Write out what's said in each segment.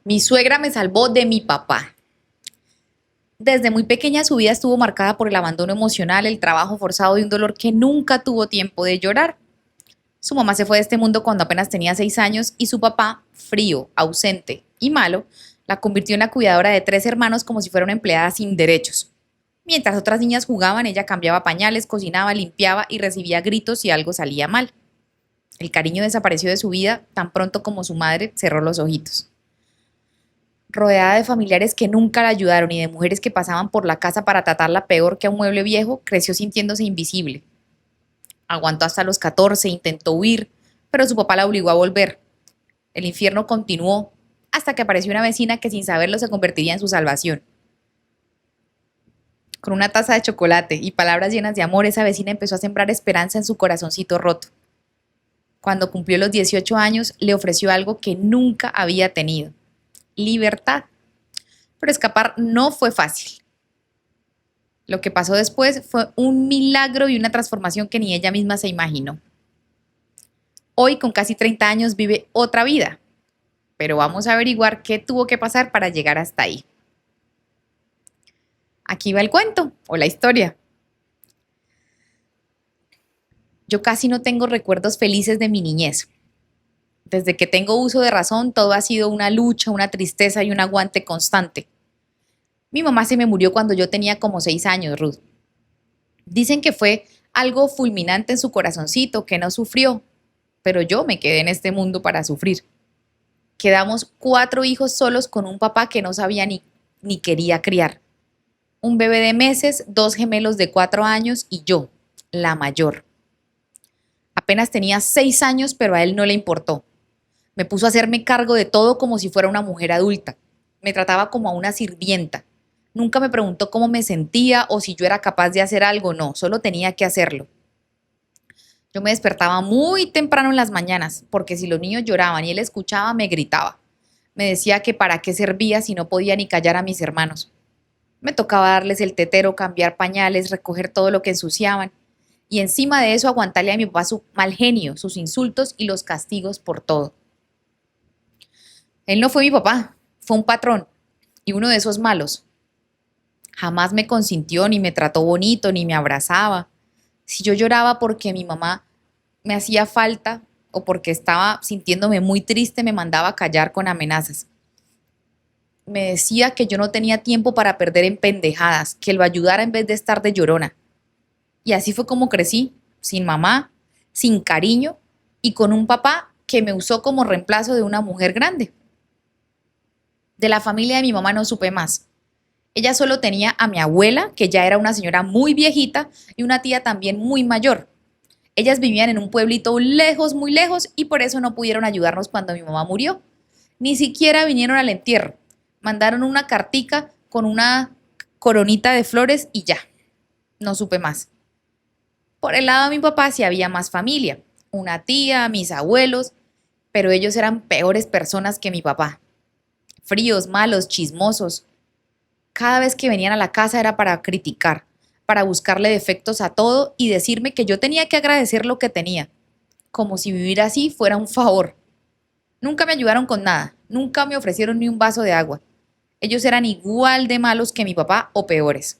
Mi suegra me salvó de mi papá. Desde muy pequeña su vida estuvo marcada por el abandono emocional, el trabajo forzado y un dolor que nunca tuvo tiempo de llorar. Su mamá se fue de este mundo cuando apenas tenía 6 años y su papá, frío, ausente y malo, la convirtió en la cuidadora de 3 hermanos como si fuera una empleada sin derechos. Mientras otras niñas jugaban, ella cambiaba pañales, cocinaba, limpiaba y recibía gritos si algo salía mal. El cariño desapareció de su vida tan pronto como su madre cerró los ojitos. Rodeada de familiares que nunca la ayudaron y de mujeres que pasaban por la casa para tratarla peor que a un mueble viejo, creció sintiéndose invisible. Aguantó hasta los 14, intentó huir, pero su papá la obligó a volver. El infierno continuó hasta que apareció una vecina que sin saberlo se convertiría en su salvación. Con una taza de chocolate y palabras llenas de amor, esa vecina empezó a sembrar esperanza en su corazoncito roto. Cuando cumplió los 18 años, le ofreció algo que nunca había tenido: libertad. Pero escapar no fue fácil. Lo que pasó después fue un milagro y una transformación que ni ella misma se imaginó. Hoy, con casi 30 años, vive otra vida, pero vamos a averiguar qué tuvo que pasar para llegar hasta ahí. Aquí va el cuento o la historia. Yo casi no tengo recuerdos felices de mi niñez. Desde que tengo uso de razón, todo ha sido una lucha, una tristeza y un aguante constante. Mi mamá se me murió cuando yo tenía como 6 años, Ruth. Dicen que fue algo fulminante en su corazoncito, que no sufrió, pero yo me quedé en este mundo para sufrir. Quedamos 4 hijos solos con un papá que no sabía ni quería criar. Un bebé de meses, 2 gemelos de 4 años y yo, la mayor. Apenas tenía 6 años, pero a él no le importó. Me puso a hacerme cargo de todo como si fuera una mujer adulta. Me trataba como a una sirvienta. Nunca me preguntó cómo me sentía o si yo era capaz de hacer algo, no, solo tenía que hacerlo. Yo me despertaba muy temprano en las mañanas, porque si los niños lloraban y él escuchaba, me gritaba. Me decía que para qué servía si no podía ni callar a mis hermanos. Me tocaba darles el tetero, cambiar pañales, recoger todo lo que ensuciaban. Y encima de eso aguantarle a mi papá su mal genio, sus insultos y los castigos por todo. Él no fue mi papá, fue un patrón y uno de esos malos. Jamás me consintió, ni me trató bonito, ni me abrazaba. Si yo lloraba porque mi mamá me hacía falta o porque estaba sintiéndome muy triste, me mandaba a callar con amenazas. Me decía que yo no tenía tiempo para perder en pendejadas, que lo ayudara en vez de estar de llorona. Y así fue como crecí, sin mamá, sin cariño y con un papá que me usó como reemplazo de una mujer grande. De la familia de mi mamá no supe más. Ella solo tenía a mi abuela, que ya era una señora muy viejita, y una tía también muy mayor. Ellas vivían en un pueblito lejos, muy lejos, y por eso no pudieron ayudarnos cuando mi mamá murió. Ni siquiera vinieron al entierro. Mandaron una cartica con una coronita de flores y ya. No supe más. Por el lado de mi papá sí había más familia. Una tía, mis abuelos, pero ellos eran peores personas que mi papá. Fríos, malos, chismosos. Cada vez que venían a la casa era para criticar, para buscarle defectos a todo y decirme que yo tenía que agradecer lo que tenía, como si vivir así fuera un favor. Nunca me ayudaron con nada, nunca me ofrecieron ni un vaso de agua. Ellos eran igual de malos que mi papá o peores.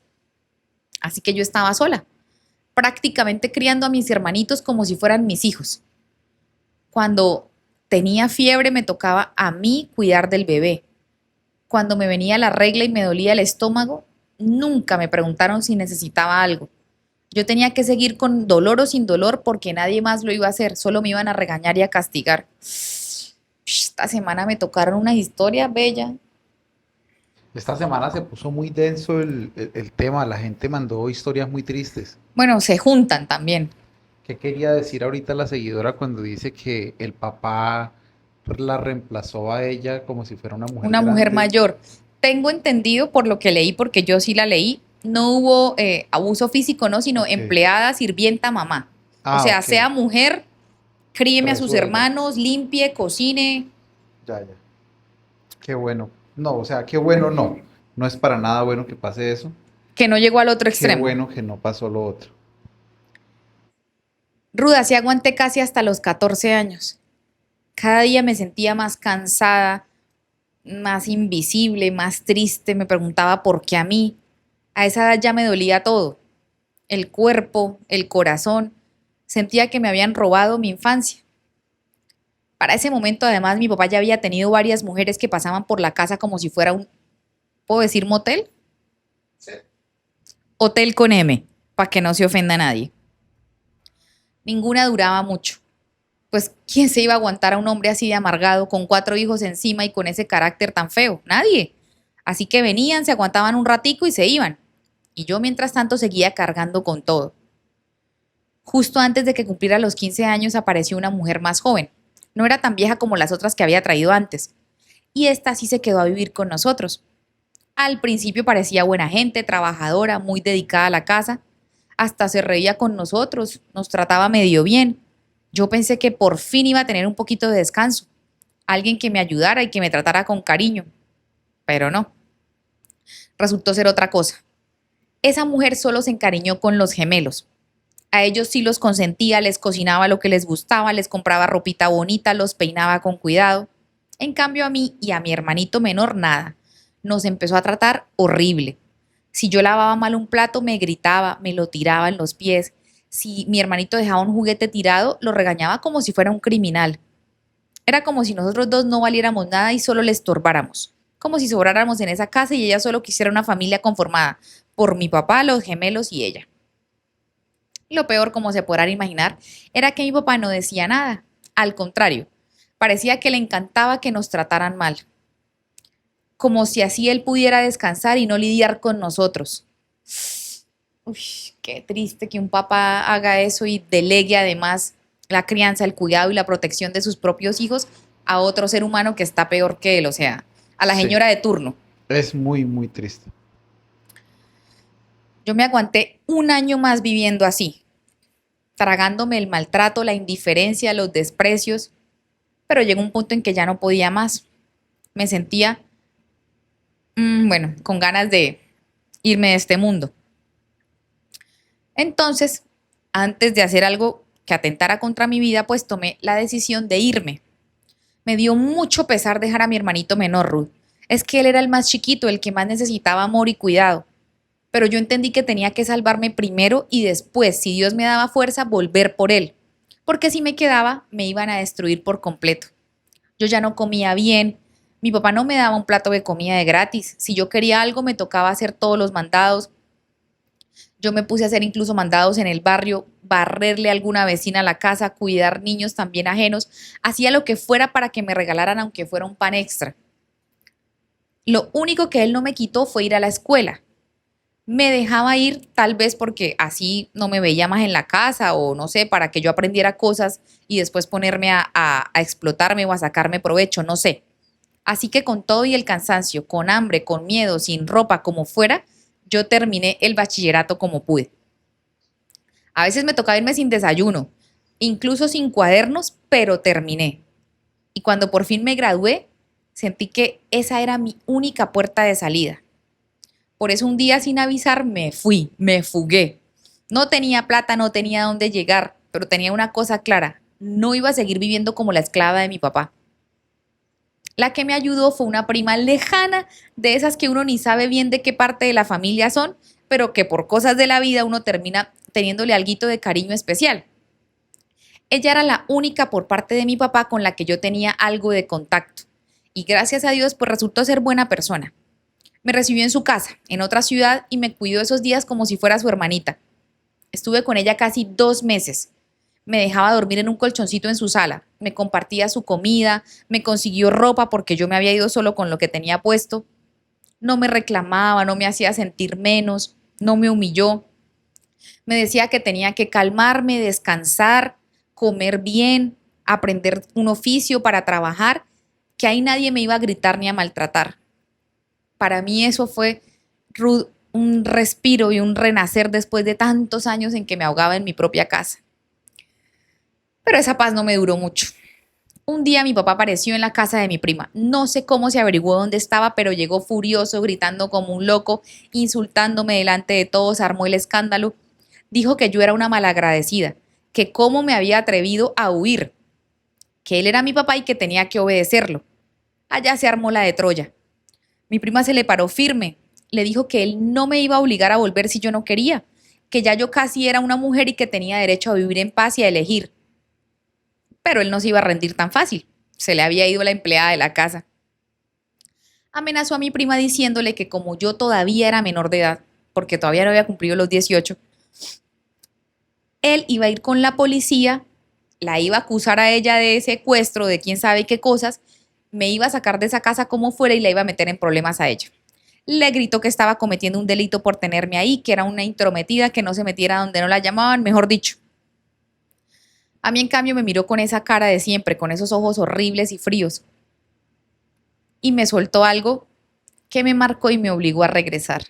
Así que yo estaba sola, prácticamente criando a mis hermanitos como si fueran mis hijos. Cuando tenía fiebre me tocaba a mí cuidar del bebé. Cuando me venía la regla y me dolía el estómago, nunca me preguntaron si necesitaba algo. Yo tenía que seguir con dolor o sin dolor porque nadie más lo iba a hacer, solo me iban a regañar y a castigar. Esta semana me tocaron unas historias bellas. Esta semana se puso muy denso el tema, la gente mandó historias muy tristes. Bueno, se juntan también. ¿Qué quería decir ahorita la seguidora cuando dice que el papá la reemplazó a ella como si fuera una mujer Una mujer grande? mayor. Tengo entendido por lo que leí, porque yo sí la leí, no hubo abuso físico, no, sino Ok. empleada, sirvienta, mamá. O Ah, sea, ok. sea mujer, críeme a sus Resuelva. hermanos, limpie, cocine, Ya, ya. Qué bueno. No, o sea, qué bueno no. No es para nada bueno que pase eso. que no llegó al otro Qué extremo. bueno que no pasó lo otro. Ruda, sí aguanté casi hasta los 14 años. Cada día me sentía más cansada, más invisible, más triste, me preguntaba por qué a mí. A esa edad ya me dolía todo, el cuerpo, el corazón. Sentía que me habían robado mi infancia. Para ese momento, además, mi papá ya había tenido varias mujeres que pasaban por la casa como si fuera un, ¿puedo decir motel? Hotel con M, para que no se ofenda a nadie. Ninguna duraba mucho. Pues, ¿quién se iba a aguantar a un hombre así de amargado, con 4 hijos encima y con ese carácter tan feo? Nadie. Así que venían, se aguantaban un ratico y se iban. Y yo, mientras tanto, seguía cargando con todo. Justo antes de que cumpliera los 15 años apareció una mujer más joven. No era tan vieja como las otras que había traído antes. Y esta sí se quedó a vivir con nosotros. Al principio parecía buena gente, trabajadora, muy dedicada a la casa. Hasta se reía con nosotros, nos trataba medio bien. Yo pensé que por fin iba a tener un poquito de descanso, alguien que me ayudara y que me tratara con cariño. Pero no, resultó ser otra cosa. Esa mujer solo se encariñó con los gemelos. A ellos sí los consentía, les cocinaba lo que les gustaba, les compraba ropita bonita, los peinaba con cuidado. En cambio a mí y a mi hermanito menor nada. Nos empezó a tratar horrible. Si yo lavaba mal un plato, me gritaba, me lo tiraba en los pies. Si mi hermanito dejaba un juguete tirado, lo regañaba como si fuera un criminal. Era como si nosotros dos no valiéramos nada y solo le estorbáramos. Como si sobráramos en esa casa y ella solo quisiera una familia conformada por mi papá, los gemelos y ella. Lo peor, como se podrán imaginar, era que mi papá no decía nada. Al contrario, parecía que le encantaba que nos trataran mal, como si así él pudiera descansar y no lidiar con nosotros. Uy, qué triste que un papá haga eso y delegue además la crianza, el cuidado y la protección de sus propios hijos a otro ser humano que está peor que él, o sea, a la Sí, señora de turno. es muy, muy triste. Yo me aguanté un año más viviendo así, tragándome el maltrato, la indiferencia, los desprecios, pero llegó un punto en que ya no podía más. Me sentía, bueno, con ganas de irme de este mundo. Entonces, antes de hacer algo que atentara contra mi vida, pues tomé la decisión de irme. Me dio mucho pesar dejar a mi hermanito menor, Ruth. Es que él era el más chiquito, el que más necesitaba amor y cuidado. Pero yo entendí que tenía que salvarme primero y después, si Dios me daba fuerza, volver por él. Porque si me quedaba, me iban a destruir por completo. Yo ya no comía bien. Mi papá no me daba un plato de comida de gratis. Si yo quería algo, me tocaba hacer todos los mandados. Yo me puse a hacer incluso mandados en el barrio, barrerle a alguna vecina a la casa, cuidar niños también ajenos. Hacía lo que fuera para que me regalaran aunque fuera un pan extra. Lo único que él no me quitó fue ir a la escuela. Me dejaba ir tal vez porque así no me veía más en la casa o no sé, para que yo aprendiera cosas y después ponerme a explotarme o a sacarme provecho, no sé. Así que con todo y el cansancio, con hambre, con miedo, sin ropa, como fuera, yo terminé el bachillerato como pude. A veces me tocaba irme sin desayuno, incluso sin cuadernos, pero terminé. Y cuando por fin me gradué, sentí que esa era mi única puerta de salida. Por eso un día sin avisar me fui, me fugué. No tenía plata, no tenía dónde llegar, pero tenía una cosa clara, no iba a seguir viviendo como la esclava de mi papá. La que me ayudó fue una prima lejana, de esas que uno ni sabe bien de qué parte de la familia son, pero que por cosas de la vida uno termina teniéndole alguito de cariño especial. Ella era la única por parte de mi papá con la que yo tenía algo de contacto. Y gracias a Dios, pues resultó ser buena persona. Me recibió en su casa, en otra ciudad, y me cuidó esos días como si fuera su hermanita. Estuve con ella casi 2 meses. Me dejaba dormir en un colchoncito en su sala, me compartía su comida, me consiguió ropa porque yo me había ido solo con lo que tenía puesto. No me reclamaba, no me hacía sentir menos, no me humilló. Me decía que tenía que calmarme, descansar, comer bien, aprender un oficio para trabajar, que ahí nadie me iba a gritar ni a maltratar. Para mí eso fue un respiro y un renacer después de tantos años en que me ahogaba en mi propia casa. Pero esa paz no me duró mucho. Un día mi papá apareció en la casa de mi prima. No sé cómo se averiguó dónde estaba, pero llegó furioso, gritando como un loco, insultándome delante de todos, armó el escándalo. Dijo que yo era una malagradecida, que cómo me había atrevido a huir, que él era mi papá y que tenía que obedecerlo. Allá se armó la de Troya. Mi prima se le paró firme. Le dijo que él no me iba a obligar a volver si yo no quería, que ya yo casi era una mujer y que tenía derecho a vivir en paz y a elegir. Pero él no se iba a rendir tan fácil. Se le había ido la empleada de la casa. Amenazó a mi prima diciéndole que como yo todavía era menor de edad, porque todavía no había cumplido los 18, él iba a ir con la policía, la iba a acusar a ella de secuestro, de quién sabe qué cosas, me iba a sacar de esa casa como fuera y la iba a meter en problemas a ella. Le gritó que estaba cometiendo un delito por tenerme ahí, que era una intrometida, que no se metiera donde no la llamaban, mejor dicho. A mí, en cambio, me miró con esa cara de siempre, con esos ojos horribles y fríos, y me soltó algo que me marcó y me obligó a regresar.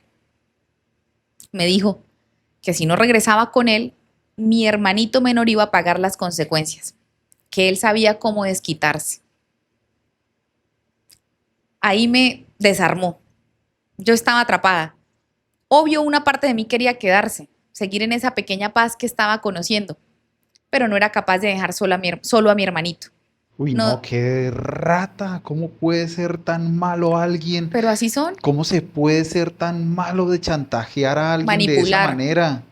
Me dijo que si no regresaba con él, mi hermanito menor iba a pagar las consecuencias, que él sabía cómo desquitarse. Ahí me desarmó. Yo estaba atrapada. Obvio, una parte de mí quería quedarse, seguir en esa pequeña paz que estaba conociendo, pero no era capaz de dejar solo a mi hermanito. Uy, no, No, qué rata. ¿Cómo puede ser tan malo alguien? pero así son, ¿Cómo se puede ser tan malo de chantajear a alguien de esa manipular. manera?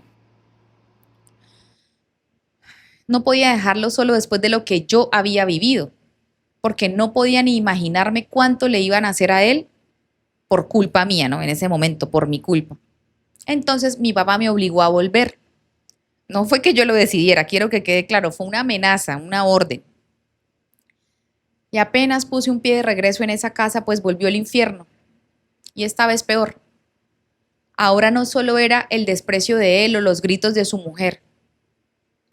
No podía dejarlo solo después de lo que yo había vivido, porque no podía ni imaginarme cuánto le iban a hacer a él por culpa mía, ¿no? En ese momento, por mi culpa. Entonces mi papá me obligó a volver. No fue que yo lo decidiera, quiero que quede claro, fue una amenaza, una orden. Y apenas puse un pie de regreso en esa casa, pues volvió el infierno. Y esta vez peor. Ahora no solo era el desprecio de él o los gritos de su mujer.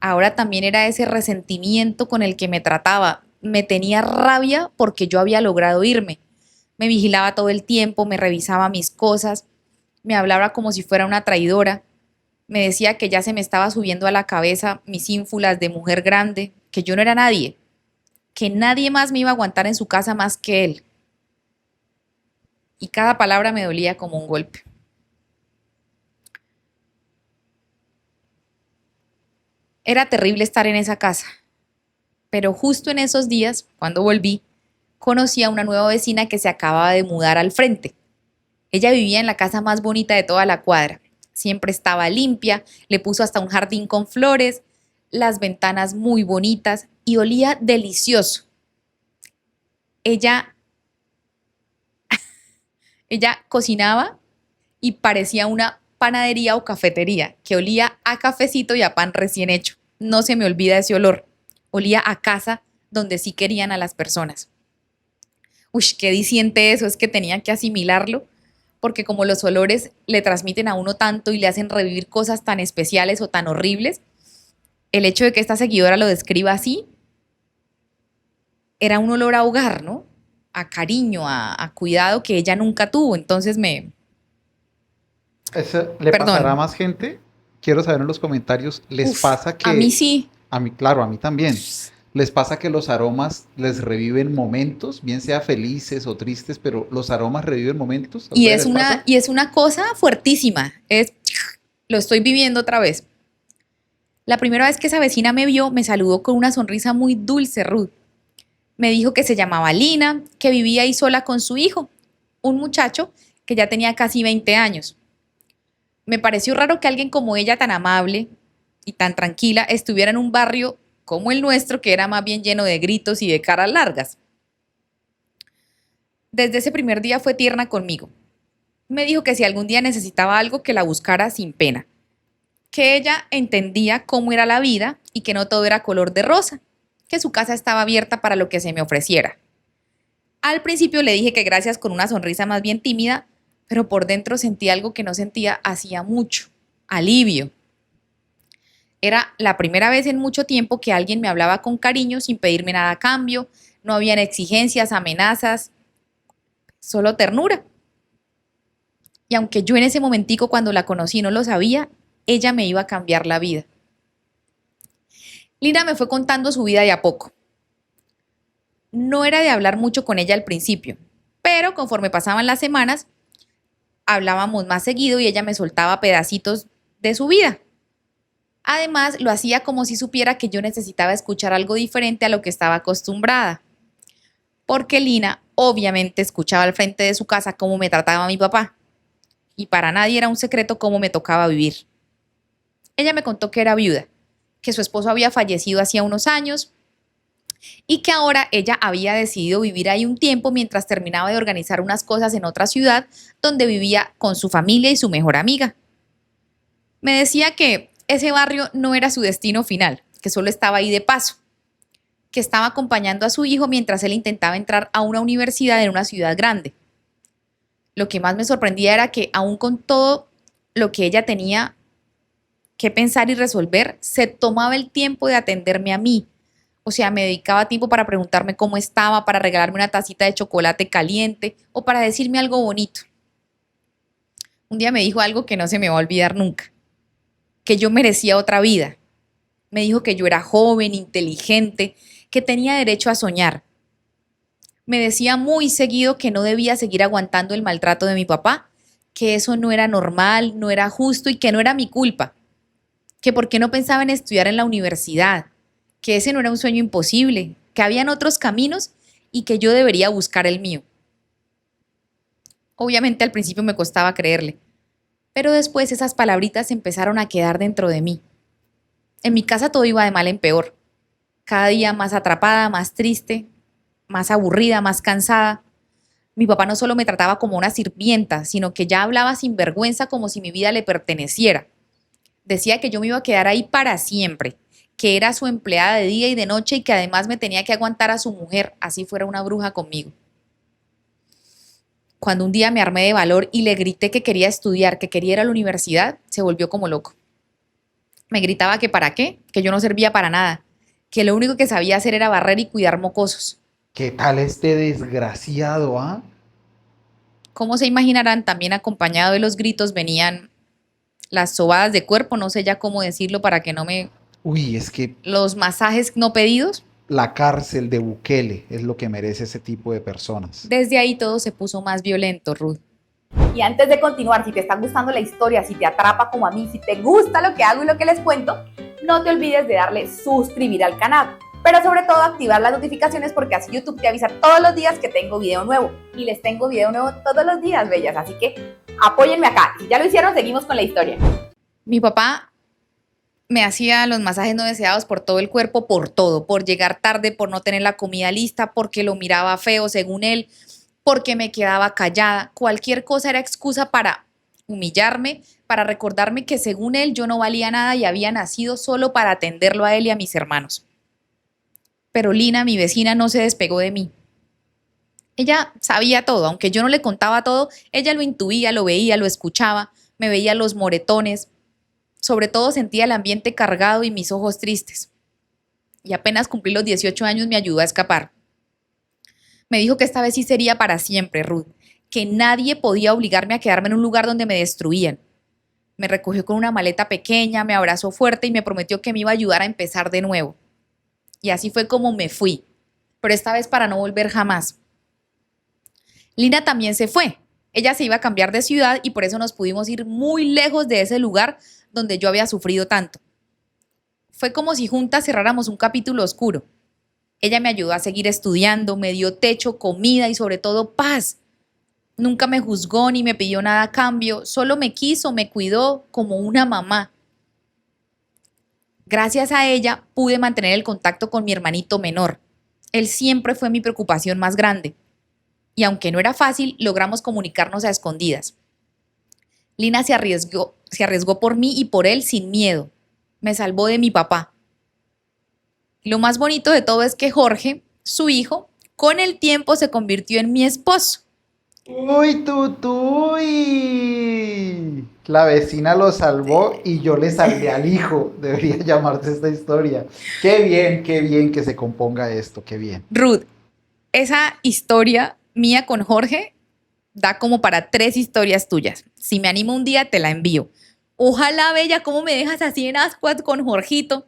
Ahora también era ese resentimiento con el que me trataba. Me tenía rabia porque yo había logrado irme. Me vigilaba todo el tiempo, me revisaba mis cosas, me hablaba como si fuera una traidora. Me decía que ya se me estaba subiendo a la cabeza mis ínfulas de mujer grande, que yo no era nadie, que nadie más me iba a aguantar en su casa más que él. Y cada palabra me dolía como un golpe. Era terrible estar en esa casa, pero justo en esos días, cuando volví, conocí a una nueva vecina que se acababa de mudar al frente. Ella vivía en la casa más bonita de toda la cuadra. Siempre estaba limpia, le puso hasta un jardín con flores, las ventanas muy bonitas y olía delicioso. Ella, ella cocinaba y parecía una panadería o cafetería que olía a cafecito y a pan recién hecho. No se me olvida ese olor. Olía a casa donde sí querían a las personas. Uy, qué diciente eso, es que tenía que asimilarlo, porque como los olores le transmiten a uno tanto y le hacen revivir cosas tan especiales o tan horribles, el hecho de que esta seguidora lo describa así, era un olor a hogar, ¿no? A cariño, a cuidado que ella nunca tuvo. Entonces ¿Eso le pasará a perdón, más gente? Quiero saber en los comentarios, ¿les uf, pasa a mí que, sí. a mí, claro, a mí también, les pasa que los aromas les reviven momentos, bien sea felices o tristes, pero los aromas reviven momentos? ¿A ustedes les pasa? Y es una cosa fuertísima. Lo estoy viviendo otra vez. La primera vez que esa vecina me vio, me saludó con una sonrisa muy dulce, Ruth. Me dijo que se llamaba Lina, que vivía ahí sola con su hijo, un muchacho que ya tenía casi 20 años. Me pareció raro que alguien como ella, tan amable y tan tranquila, estuviera en un barrio como el nuestro, que era más bien lleno de gritos y de caras largas. Desde ese primer día fue tierna conmigo. Me dijo que si algún día necesitaba algo, que la buscara sin pena, que ella entendía cómo era la vida y que no todo era color de rosa, que su casa estaba abierta para lo que se me ofreciera. Al principio le dije que gracias, con una sonrisa más bien tímida, pero por dentro sentí algo que no sentía hacía mucho: alivio. Era la primera vez en mucho tiempo que alguien me hablaba con cariño sin pedirme nada a cambio, no habían exigencias, amenazas, solo ternura. Y aunque yo en ese momentico cuando la conocí no lo sabía, ella me iba a cambiar la vida. Lina me fue contando su vida de a poco. No era de hablar mucho con ella al principio, pero conforme pasaban las semanas, hablábamos más seguido y ella me soltaba pedacitos de su vida. Además, lo hacía como si supiera que yo necesitaba escuchar algo diferente a lo que estaba acostumbrada, porque Lina Obviamente escuchaba al frente de su casa cómo me trataba mi papá. Y para nadie era un secreto cómo me tocaba vivir. Ella me contó que era viuda, que su esposo había fallecido hacía unos años y que ahora ella había decidido vivir ahí un tiempo mientras terminaba de organizar unas cosas en otra ciudad donde vivía con su familia y su mejor amiga. Me decía que ese barrio no era su destino final, que solo estaba ahí de paso, que estaba acompañando a su hijo mientras él intentaba entrar a una universidad en una ciudad grande. Lo que más me sorprendía era que aún con todo lo que ella tenía que pensar y resolver, se tomaba el tiempo de atenderme a mí. O sea, me dedicaba tiempo para preguntarme cómo estaba, para regalarme una tacita de chocolate caliente o para decirme algo bonito. Un día me dijo algo que no se me va a olvidar nunca, que yo merecía otra vida. Me dijo que yo era joven, inteligente, que tenía derecho a soñar. Me decía muy seguido que no debía seguir aguantando el maltrato de mi papá, que eso no era normal, no era justo y que no era mi culpa, que por qué no pensaba en estudiar en la universidad, que ese no era un sueño imposible, que habían otros caminos y que yo debería buscar el mío. Obviamente al principio me costaba creerle, pero después esas palabritas empezaron a quedar dentro de mí. En mi casa todo iba de mal en peor, cada día más atrapada, más triste, más aburrida, más cansada. Mi papá no solo me trataba como una sirvienta, sino que ya hablaba sin vergüenza como si mi vida le perteneciera. Decía que yo me iba a quedar ahí para siempre, que era su empleada de día y de noche y que además me tenía que aguantar a su mujer, así fuera una bruja conmigo. Cuando un día me armé de valor y le grité que quería estudiar, que quería ir a la universidad, se volvió como loco. Me gritaba que para qué, que yo no servía para nada, que lo único que sabía hacer era barrer y cuidar mocosos. ¿Qué tal este desgraciado, ah? Como se imaginarán, también acompañado de los gritos venían las sobadas de cuerpo, no sé ya cómo decirlo para que no me... Uy, es que los masajes no pedidos. la cárcel de Bukele es lo que merece ese tipo de personas. Desde ahí todo se puso más violento, Ruth. Y antes de continuar, si te está gustando la historia, si te atrapa como a mí, si te gusta lo que hago y lo que les cuento, no te olvides de darle suscribir al canal. Pero sobre todo activar las notificaciones porque así YouTube te avisa todos los días que tengo video nuevo. Y les tengo video nuevo todos los días, bellas. Así que apóyenme acá. Si ya lo hicieron, seguimos con la historia. Mi papá me hacía los masajes no deseados por todo el cuerpo, por todo, por llegar tarde, por no tener la comida lista, porque lo miraba feo según él, porque me quedaba callada. Cualquier cosa era excusa para humillarme, para recordarme que según él yo no valía nada y había nacido solo para atenderlo a él y a mis hermanos. Pero Lina, mi vecina, no se despegó de mí. Ella sabía todo, aunque yo no le contaba todo, ella lo intuía, lo veía, lo escuchaba, me veía los moretones, sobre todo sentía el ambiente cargado y mis ojos tristes. Y apenas cumplí los 18 años me ayudó a escapar. Me dijo que esta vez sí sería para siempre, Ruth, que nadie podía obligarme a quedarme en un lugar donde me destruían. Me recogió con una maleta pequeña, me abrazó fuerte y me prometió que me iba a ayudar a empezar de nuevo. Y así fue como me fui, pero esta vez para no volver jamás. Lina también se fue. Ella se iba a cambiar de ciudad y por eso nos pudimos ir muy lejos de ese lugar donde yo había sufrido tanto. Fue como si juntas cerráramos un capítulo oscuro. Ella me ayudó a seguir estudiando, me dio techo, comida y sobre todo paz. Nunca me juzgó ni me pidió nada a cambio, solo me quiso, me cuidó como una mamá. Gracias a ella pude mantener el contacto con mi hermanito menor. Él siempre fue mi preocupación más grande. Y aunque no era fácil, logramos comunicarnos a escondidas. Lina se arriesgó por mí y por él sin miedo. Me salvó de mi papá. Y lo más bonito de todo es que Jorge, su hijo, con el tiempo se convirtió en mi esposo. ¡Uy, tutuy! La vecina lo salvó y yo le salvé al hijo. Debería llamarse esta historia. Qué bien que se componga esto, qué bien. Ruth, esa historia mía con Jorge da como para 3 historias tuyas. Si me animo un día, te la envío. Ojalá, bella, ¿cómo me dejas así en ascuas con Jorgito?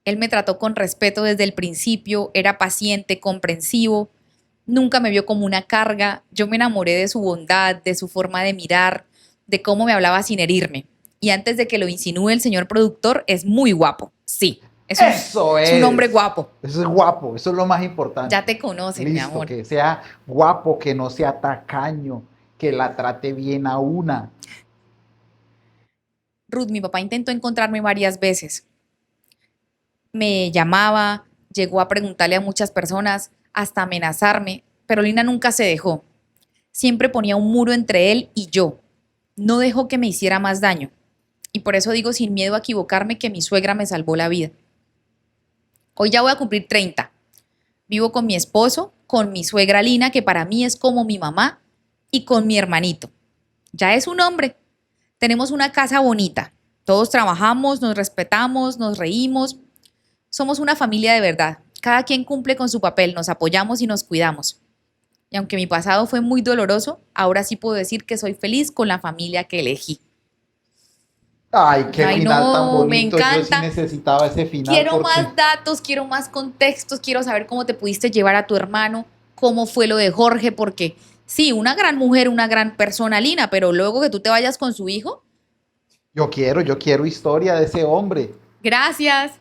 Él me trató con respeto desde el principio, era paciente, comprensivo, nunca me vio como una carga. Yo me enamoré de su bondad, de su forma de mirar, de cómo me hablaba sin herirme. Y antes de que lo insinúe el señor productor, es muy guapo, sí. Eso es un es. hombre guapo. Eso es guapo, eso es lo más importante. Ya te conoces, mi Listo, amor. que sea guapo, que no sea tacaño, que la trate bien a una. Ruth, mi papá intentó encontrarme varias veces. Me llamaba, llegó a preguntarle a muchas personas, hasta amenazarme, pero Lina nunca se dejó. Siempre ponía un muro entre él y yo. No dejó que me hiciera más daño. Y por eso digo sin miedo a equivocarme que mi suegra me salvó la vida. Hoy ya voy a cumplir 30. Vivo con mi esposo, con mi suegra Lina, que para mí es como mi mamá, y con mi hermanito. Ya es un hombre. Tenemos una casa bonita. Todos trabajamos, nos respetamos, nos reímos. Somos una familia de verdad. Cada quien cumple con su papel, nos apoyamos y nos cuidamos. Y aunque mi pasado fue muy doloroso, ahora sí puedo decir que soy feliz con la familia que elegí. Ay, qué Ay, final no, tan me bonito. Yo sí encanta. necesitaba ese final Quiero porque más datos, quiero más contextos, quiero saber cómo te pudiste llevar a tu hermano, cómo fue lo de Jorge, porque sí, una gran mujer, una gran persona, Lina, pero luego que tú te vayas con su hijo, yo quiero historia de ese hombre. gracias.